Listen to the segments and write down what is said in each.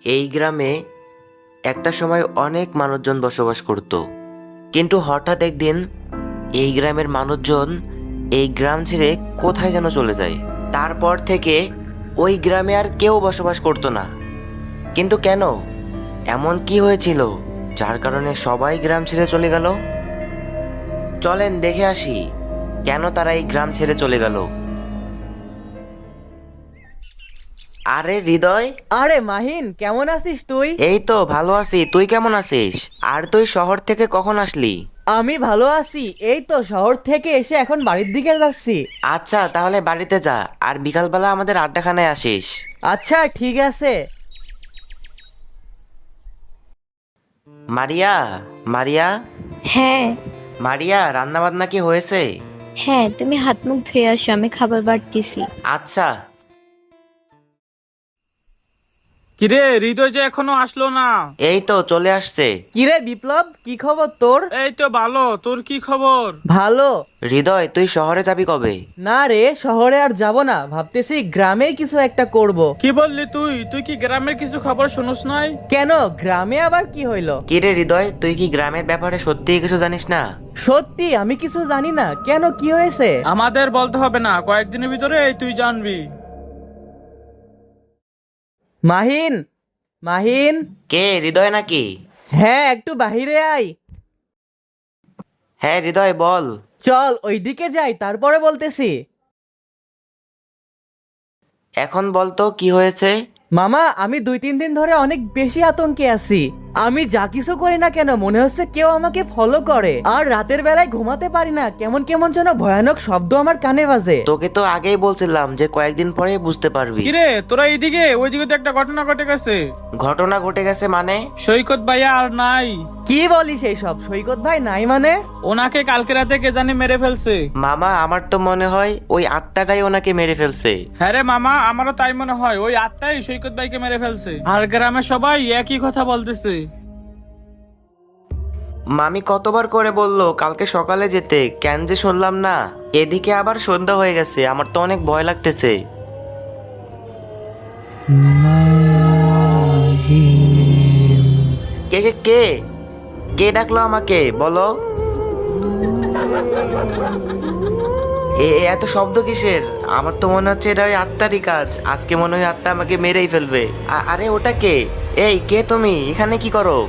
এই গ্রামে একটা সময় অনেক মানুষজন বসবাস করত, কিন্তু হঠাৎ একদিন এই গ্রামের মানুষজন এই গ্রাম ছেড়ে কোথায় যেন চলে যায়। তারপর থেকে ওই গ্রামে আর কেউ বসবাস করতো না। কিন্তু কেন, এমন কি হয়েছিল যার কারণে সবাই গ্রাম ছেড়ে চলে গেল? চলেন দেখে আসি কেন তারা এই গ্রাম ছেড়ে চলে গেল। আরে হৃদয়, আরে মাহিন, কেমন আছিস তুই? এই তো ভালো আছি, তুই কেমন আছিস? আর তুই শহর থেকে কখন আসলি? আমি ভালো আছি, এই তো শহর থেকে এসে এখন বাড়ির দিকে যাচ্ছি। আচ্ছা, তাহলে বাড়িতে যা, আর বিকালবেলা আমাদের আড্ডাখানায় আসিস। আচ্ছা ঠিক আছে। মারিয়া, মারিয়া, হ্যাঁ। মারিয়া, রান্না বান্না কি হয়েছে? হ্যাঁ, তুমি হাত মুখ ধুয়ে আসো, আমি খাবার বাড়তেছি। আচ্ছা। কিরে হৃদয় যে এখনো আসলো না? এই তো চলে আসছে। কিরে বিপ্লব, কি খবর তোর? এই তো ভালো, তোর কি খবর? ভালো। হৃদয়, তুই শহরে যাবি কবে? না রে, শহরে আর যাব না, ভাবতেছি গ্রামেই কিছু একটা করব। কি বললি তুই? তুই কি গ্রামের কিছু খবর শুনোস নাই? কেন, গ্রামে আবার কি হইলো? কিরে হৃদয়, তুই কি গ্রামের ব্যাপারে সত্যিই কিছু জানিস না? সত্যি আমি কিছু জানি না, কেন কি হয়েছে? আমাদের বলতে হবে না, কয়েকদিনের ভিতরে তুই জানবি। মাহিন, মাহিন। কে, হৃদয় নাকি? হ্যাঁ, একটু বাহিরে আয়। হ্যাঁ হৃদয়, বল। চল ওইদিকে যাই, তারপরে বলতেছি। এখন বল তো কি হয়েছে? মামা, আমি 2-3 দিন ধরে অনেক বেশি আতঙ্কে আছি। আমি যা কিছু করি না কেন মনে হচ্ছে কেউ আমাকে ফলো করে, আর রাতের বেলায় ঘুমাতে পারি না, কেমন কেমন যেন ভয়ানক শব্দ আমার কানে বাজে। তোকে তো আগেই বলছিলাম যে কয়েকদিন পরে বুঝতে পারবি। কিরে তোরা এইদিকে, ওইদিকে তো একটা ঘটনা ঘটে গেছে। ঘটনা ঘটে গেছে মানে? সৈকত ভাইয়া আর নাই। কি বলিস এইসব? সৈকত ভাই নাই মানে? ওনাকে কালকে রাতে কে জানি মেরে ফেলছে। মামা, আমার তো মনে হয় ওই আত্মাটাই ওনাকে মেরে ফেলছে। হ্যাঁ রে মামা, আমারও তাই মনে হয়, ওই আত্মাই সৈকত ভাইকে মেরে ফেলছে। আর গ্রামের সবাই একই কথা বলতেছে। মামি কতবার করে বললো কালকে সকালে যেতে, কেন যে শুনলাম না। এদিকে আবার সন্ধ্যা হয়ে গেছে, আমার তো অনেক ভয় লাগতেছে। কে কে কে কে ডাকলো আমাকে, বলো। এত শব্দ কিসের? আমার তো মনে হচ্ছে এটা ওই আত্মারই কাজ। আজকে মনে হয় আত্মা আমাকে মেরেই ফেলবে। আরে ওটা কে? এই কে তুমি, এখানে কি করো?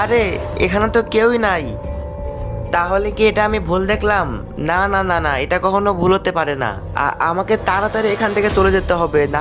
আরে এখানে তো কেউই নাই। তাহলে কি এটা আমি ভুল দেখলাম? না না না না, এটা কখনো ভুল হতে পারে না। আমাকে তাড়াতাড়ি এখান থেকে চলে যেতে হবে, না